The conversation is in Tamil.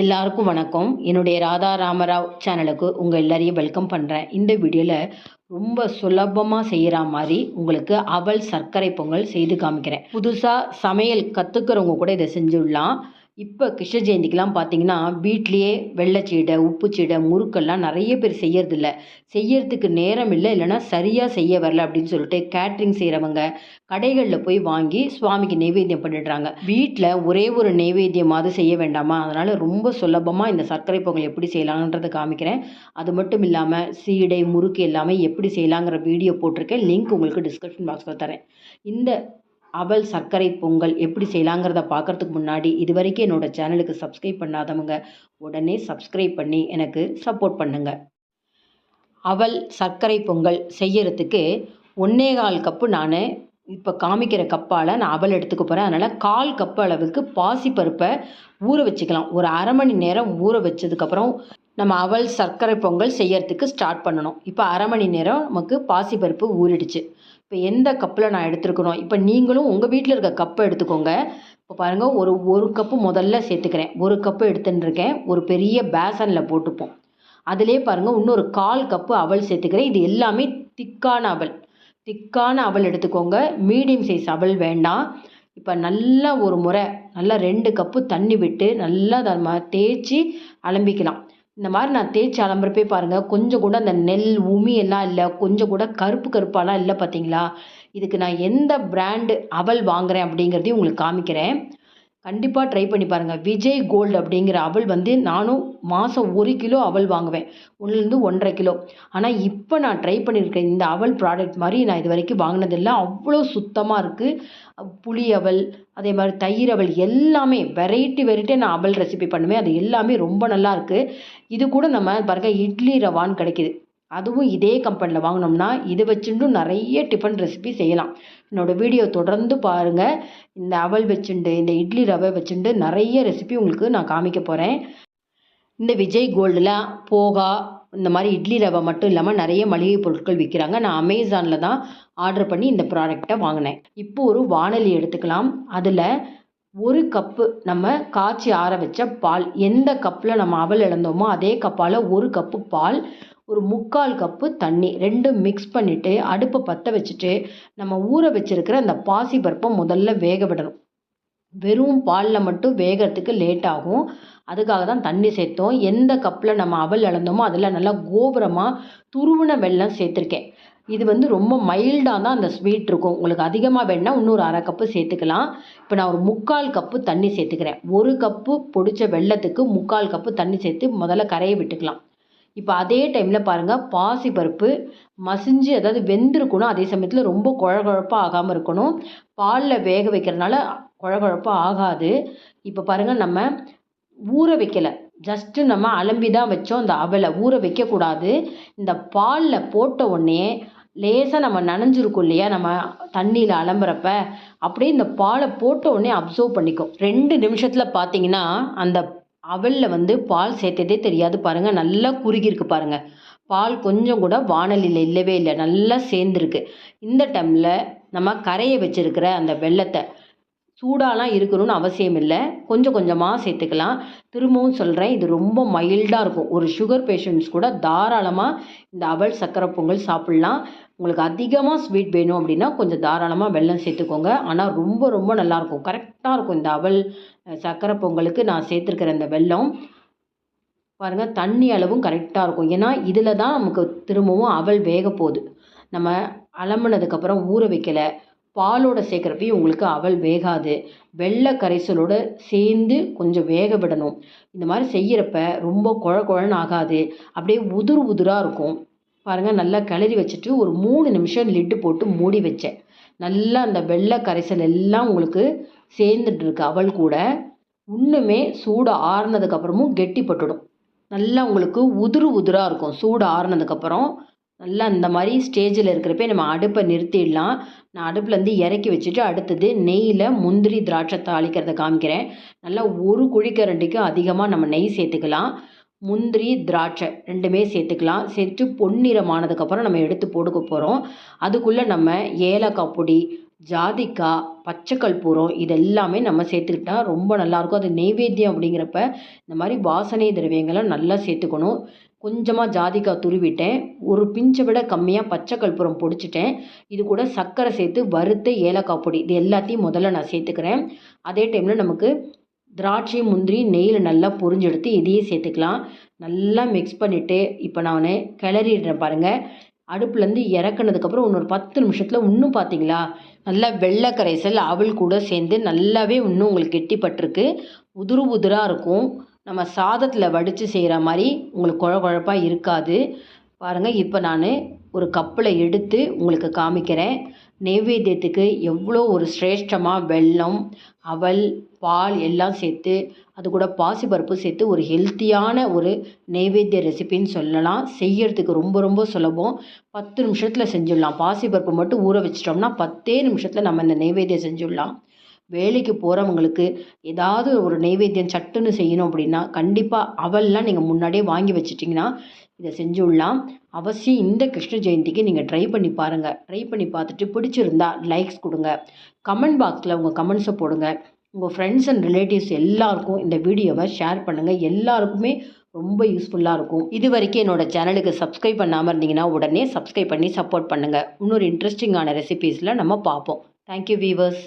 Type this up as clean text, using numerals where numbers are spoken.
எல்லாருக்கும் வணக்கம். என்னுடைய ராதா ராமராவ் சேனலுக்கு உங்கள் எல்லாரையும் வெல்கம் பண்ணுறேன். இந்த வீடியோவில் ரொம்ப சுலபமாக செய்கிற மாதிரி உங்களுக்கு அவல் சர்க்கரை பொங்கல் செய்து காமிக்கிறேன். புதுசாக சமையல் கற்றுக்கிறவங்க கூட இதை செஞ்சுடலாம். இப்போ கிருஷ்ண ஜெயந்திக்கெலாம் பார்த்தீங்கன்னா வீட்லேயே வெள்ளைச்சீடை, உப்புச்சீடை, முறுக்கெல்லாம் நிறைய பேர் செய்யறதில்ல. செய்யறதுக்கு நேரம் இல்லை, இல்லைன்னா சரியாக செய்ய வரல அப்படின்னு சொல்லிட்டு கேட்ரிங் செய்கிறவங்க கடைகளில் போய் வாங்கி சுவாமிக்கு நெய்வேத்தியம் பண்ணிடுறாங்க. வீட்டில் ஒரே ஒரு நெய்வேத்தியமாவது செய்ய வேண்டாமா? அதனால் ரொம்ப சுலபமாக இந்த சர்க்கரை பொங்கல் எப்படி செய்யலான்றதை காமிக்கிறேன். அது மட்டும் இல்லாமல் சீடை, முறுக்கு எல்லாமே எப்படி செய்யலாங்கிற வீடியோ போட்டிருக்கேன். லிங்க் உங்களுக்கு டிஸ்கிரிப்ஷன் பாக்ஸில் தரேன். இந்த அவல் சர்க்கரை பொங்கல் எப்படி செய்யலாங்கிறத பார்க்குறதுக்கு முன்னாடி இது வரைக்கும் என்னோடய சேனலுக்கு சப்ஸ்கிரைப் பண்ணாதவங்க உடனே சப்ஸ்கிரைப் பண்ணி எனக்கு சப்போர்ட் பண்ணுங்கள். அவல் சர்க்கரை பொங்கல் செய்யறதுக்கு 1.25 கப்பு நான் இப்போ காமிக்கிற கப்பால் நான் அவல் எடுத்துக்க போகிறேன். அதனால் 1/4 கப்பு அளவுக்கு பாசிப்பருப்பை ஊற வச்சுக்கலாம். ஒரு அரை மணி நேரம் ஊற வச்சதுக்கப்புறம் நம்ம அவல் சர்க்கரை பொங்கல் செய்யறதுக்கு ஸ்டார்ட் பண்ணணும். இப்போ அரை மணி நேரம் நமக்கு பாசிப்பருப்பு ஊறிடுச்சு. இப்போ எந்த கப்பில் நான் எடுத்துருக்கணும், இப்போ நீங்களும் உங்கள் வீட்டில் இருக்க கப்பை எடுத்துக்கோங்க. இப்போ பாருங்கள், ஒரு கப்பு முதல்ல சேர்த்துக்கிறேன். 1 கப்பு எடுத்துட்டுருக்கேன். ஒரு பெரிய பேசனில் போட்டுப்போம். அதிலே பாருங்கள் இன்னொரு 1/4 கப்பு அவல் சேர்த்துக்கிறேன். இது எல்லாமே திக்கான அவல் எடுத்துக்கோங்க. மீடியம் சைஸ் அவல் வேண்டாம். இப்போ நல்லா ஒரு முறை நல்லா 2 கப்பு தண்ணி விட்டு நல்லா நம்ம தேய்ச்சி அலம்பிக்கலாம். இந்த மாதிரி நான் தேய்ச்சி அலம்புறப்பே பாருங்கள் கொஞ்சம் கூட அந்த நெல் உமி எல்லாம் இல்லை, கொஞ்சம் கூட கருப்பாலாம் இல்லை. பார்த்தீங்களா? இதுக்கு நான் எந்த பிராண்டு அவல் வாங்குகிறேன் அப்படிங்கிறதையும் உங்களுக்கு காமிக்கிறேன். கண்டிப்பாக ட்ரை பண்ணி பாருங்கள். விஜய் கோல்டு அப்படிங்கிற அவல் நானும் மாதம் 1 கிலோ அவல் வாங்குவேன், 1லேருந்து 1.5 கிலோ. ஆனால் இப்போ நான் ட்ரை பண்ணியிருக்கேன் இந்த அவல் ப்ராடக்ட் மாதிரி நான் இது வரைக்கும் வாங்கினதில்லை. அவ்வளோ சுத்தமாக இருக்குது. புளி அவல், அதே மாதிரி தயிர் அவல், எல்லாமே வெரைட்டி நான் அவல் ரெசிபி பண்ணுவேன். அது எல்லாமே ரொம்ப நல்லா இருக்குது. இது கூட நம்ம பாருங்கள் இட்லி ரவான்னு கிடைக்கிது. அதுவும் இதே கம்பெனியில் வாங்கினோம்னா இது வச்சுட்டும் நிறைய டிஃபன் ரெசிபி செய்யலாம். என்னோடய வீடியோ தொடர்ந்து பாருங்கள். இந்த அவல் வச்சுண்டு, இந்த இட்லி ரவை வச்சுண்டு நிறைய ரெசிபி உங்களுக்கு நான் காமிக்க போகிறேன். இந்த விஜய் கோல்டில் போகா இந்த மாதிரி இட்லி ரவை மட்டும் இல்லாமல் நிறைய மளிகை பொருட்கள் விற்கிறாங்க. நான் அமேசானில் தான் ஆர்டர் பண்ணி இந்த ப்ராடக்டை வாங்கினேன். இப்போ ஒரு வாணலி எடுத்துக்கலாம். அதில் 1 கப்பு நம்ம காய்ச்சி ஆற வச்ச பால், எந்த கப்பில் நம்ம அவல் இழந்தோமோ அதே கப்பால் 1 கப்பு பால், ஒரு 3/4 கப்பு தண்ணி, 2 மிக்ஸ் பண்ணிவிட்டு அடுப்பை பற்ற வச்சுட்டு நம்ம ஊற வச்சுருக்கிற அந்த பாசி பருப்பை முதல்ல வேக விடணும். வெறும் பாலில் மட்டும் வேகிறதுக்கு லேட் ஆகும். அதுக்காக தான் தண்ணி சேர்த்தோம். எந்த கப்பில் நம்ம அவல் இழந்தோமோ அதில் நல்லா கோபுரமாக துருவின வெல்லம் சேர்த்துருக்கேன். இது ரொம்ப மைல்டாக தான் அந்த ஸ்வீட் இருக்கும். உங்களுக்கு அதிகமாக வேணுன்னா இன்னொரு அரை கப்பு சேர்த்துக்கலாம். இப்போ நான் ஒரு 3/4 கப்பு தண்ணி சேர்த்துக்கிறேன். 1 கப்பு பொடிச்ச வெல்லத்துக்கு 3/4 கப்பு தண்ணி சேர்த்து முதல்ல கரைய விட்டுக்கலாம். இப்போ அதே டைமில் பாருங்கள், பாசிப்பருப்பு மசிஞ்சு அதாவது வெந்திருக்கணும். அதே சமயத்தில் ரொம்ப குழகுழப்பாக ஆகாமல் இருக்கணும். பாலில் வேக வைக்கிறதுனால குழகுழப்பாக ஆகாது. இப்போ பாருங்கள், நம்ம ஊற வைக்கலை, ஜஸ்ட்டு நம்ம அலம்பி தான் வச்சோம். அந்த அவலை ஊற வைக்கக்கூடாது. இந்த பாலில் போட்ட உடனே லேசாக நம்ம நனைஞ்சிருக்கும் இல்லையா, நம்ம தண்ணியில் அலம்புறப்ப அப்படியே இந்த பாலை போட்ட உடனே அப்சர்வ் பண்ணிக்கும். 2 நிமிஷத்தில் பார்த்தீங்கன்னா அந்த அவலில் பால் சேர்த்ததே தெரியாது. பாருங்கள், நல்லா குறுகியிருக்கு பாருங்கள். பால் கொஞ்சம் கூட வாணலியில் இல்லவே இல்லை, நல்லா சேர்ந்துருக்கு. இந்த டைமில் நம்ம கரைய வச்சுருக்கிற அந்த வெல்லத்தை, சூடாலாம் இருக்கணும்னு அவசியம் இல்லை, கொஞ்சம் கொஞ்சமாக சேர்த்துக்கலாம். திரும்பவும் சொல்கிறேன், இது ரொம்ப மைல்டாக இருக்கும். ஒரு சுகர் பேஷண்ட்ஸ் கூட தாராளமாக இந்த அவல் சர்க்கரை பொங்கல் சாப்பிட்லாம். உங்களுக்கு அதிகமாக ஸ்வீட் வேணும் அப்படின்னா கொஞ்சம் தாராளமாக வெல்லம் சேர்த்துக்கோங்க. ஆனால் ரொம்ப ரொம்ப நல்லாயிருக்கும், கரெக்டாக இருக்கும் இந்த அவல் சர்க்கரை பொங்கலுக்கு நான் சேர்த்துருக்கிற இந்த வெல்லம். பாருங்கள், தண்ணி அளவும் கரெக்டாக இருக்கும். ஏன்னா இதில் தான் நமக்கு திரும்பவும் அவல் வேக போகுது. நம்ம அலம்புனதுக்கப்புறம் ஊற வைக்கலை, பாலோட சேர்க்குறப்பையும் உங்களுக்கு அவல் வேகாது. வெள்ளை கரைசலோடு சேர்ந்து கொஞ்சம் வேக விடணும். இந்த மாதிரி செய்கிறப்ப ரொம்ப குழன்னு ஆகாது, அப்படியே உதிராக இருக்கும். பாருங்கள், நல்லா கிளறி வச்சுட்டு ஒரு 3 நிமிஷம் லிட்டு போட்டு மூடி வச்சேன். நல்லா அந்த வெள்ளை கரைசல் எல்லாம் உங்களுக்கு சேர்ந்துட்டு இருக்கு அவல் கூட. இன்னுமே சூடு ஆறுனதுக்கப்புறமும் கெட்டிப்பட்டுடும். நல்லா உங்களுக்கு உதிராக இருக்கும். சூடு ஆறுனதுக்கப்புறம் நல்லா இந்த மாதிரி ஸ்டேஜில் இருக்கிறப்ப நம்ம அடுப்பை நிறுத்திடலாம். நான் அடுப்புலேருந்து இறக்கி வச்சுட்டு அடுத்தது நெய்யில் முந்திரி திராட்சை தாளிக்கிறத காமிக்கிறேன். நல்லா 1 குழிக்கரண்டிக்கு அதிகமாக நம்ம நெய் சேர்த்துக்கலாம். முந்திரி திராட்சை 2மே சேர்த்துக்கலாம். சேர்த்து பொன்னிறமானதுக்கப்புறம் நம்ம எடுத்து போடுக்க போகிறோம். அதுக்குள்ளே நம்ம ஏலக்காய் பொடி, ஜாதிக்காய், பச்சை கற்பூரம் இதெல்லாமே நம்ம சேர்த்துக்கிட்டா ரொம்ப நல்லாயிருக்கும். அது நெய்வேத்தியம் அப்படிங்கிறப்ப இந்த மாதிரி வாசனை திரவியங்களை நல்லா சேர்த்துக்கணும். கொஞ்சமாக ஜாதிக்காய் துருவிட்டேன். ஒரு பிஞ்சை விட கம்மியாக பச்சை கற்பூரம் பொடிச்சிட்டேன். இது கூட சர்க்கரை சேர்த்து வறுத்த ஏலக்காய் பொடி இது எல்லாத்தையும் முதல்ல நான் சேர்த்துக்கிறேன். அதே டைமில் நமக்கு திராட்சை, முந்திரி நெய்யில் நல்லா பொரிஞ்செடுத்து இதையே சேர்த்துக்கலாம். நல்லா மிக்ஸ் பண்ணிவிட்டு இப்போ நான் கிளறிடுறேன் பாருங்கள். அடுப்புலேருந்து இறக்குனதுக்கப்புறம் இன்னொரு 10 நிமிஷத்தில் இன்னும் பார்த்தீங்களா நல்லா வெள்ளை கரைசல் அவல் கூட சேர்ந்து நல்லாவே இன்னும் உங்களுக்கு கெட்டிப்பட்டிருக்கு. உதிரு உதிராக இருக்கும். நம்ம சாதத்தில் வடித்து செய்கிற மாதிரி உங்களுக்கு குழப்பாக இருக்காது. பாருங்கள், இப்போ நான் ஒரு கப்பில் எடுத்து உங்களுக்கு காமிக்கிறேன். நெய்வேத்தியத்துக்கு எவ்வளோ ஒரு சிரேஷ்டமாக வெல்லம், அவல், பால் எல்லாம் சேர்த்து அது கூட பாசிப்பருப்பு சேர்த்து ஒரு ஹெல்த்தியான ஒரு நெய்வேத்திய ரெசிபின்னு சொல்லலாம். செய்யறதுக்கு ரொம்ப ரொம்ப சுலபம். 10 நிமிஷத்தில் செஞ்சிடலாம். பாசிப்பருப்பு மட்டும் ஊற வச்சிட்டோம்னா 10 நிமிஷத்தில் நம்ம இந்த நெய்வேத்தியம் செஞ்சிடலாம். வேலைக்கு போகிறவங்களுக்கு ஏதாவது ஒரு நெய்வேத்தியம் சட்டுன்னு செய்யணும் அப்படின்னா கண்டிப்பாக அவல்லாம் நீங்கள் முன்னாடியே வாங்கி வச்சிட்டிங்கன்னா இதை செஞ்சுடலாம். அவசியம் இந்த கிருஷ்ண ஜெயந்திக்கு நீங்கள் ட்ரை பண்ணி பாருங்கள். ட்ரை பண்ணி பார்த்துட்டு பிடிச்சிருந்தா லைக்ஸ் கொடுங்க. கமெண்ட் பாக்ஸில் உங்கள் கமெண்ட்ஸை போடுங்க. உங்கள் ஃப்ரெண்ட்ஸ் அண்ட் ரிலேட்டிவ்ஸ் எல்லாருக்கும் இந்த வீடியோவை ஷேர் பண்ணுங்கள். எல்லாருக்குமே ரொம்ப யூஸ்ஃபுல்லாக இருக்கும். இது வரைக்கும் என்னோடய சேனலுக்கு சப்ஸ்கிரைப் பண்ணாமல் இருந்தீங்கன்னா உடனே சப்ஸ்கிரைப் பண்ணி சப்போர்ட் பண்ணுங்கள். இன்னொரு இன்ட்ரெஸ்டிங்கான ரெசிபீஸில் நம்ம பார்ப்போம். Thank you viewers.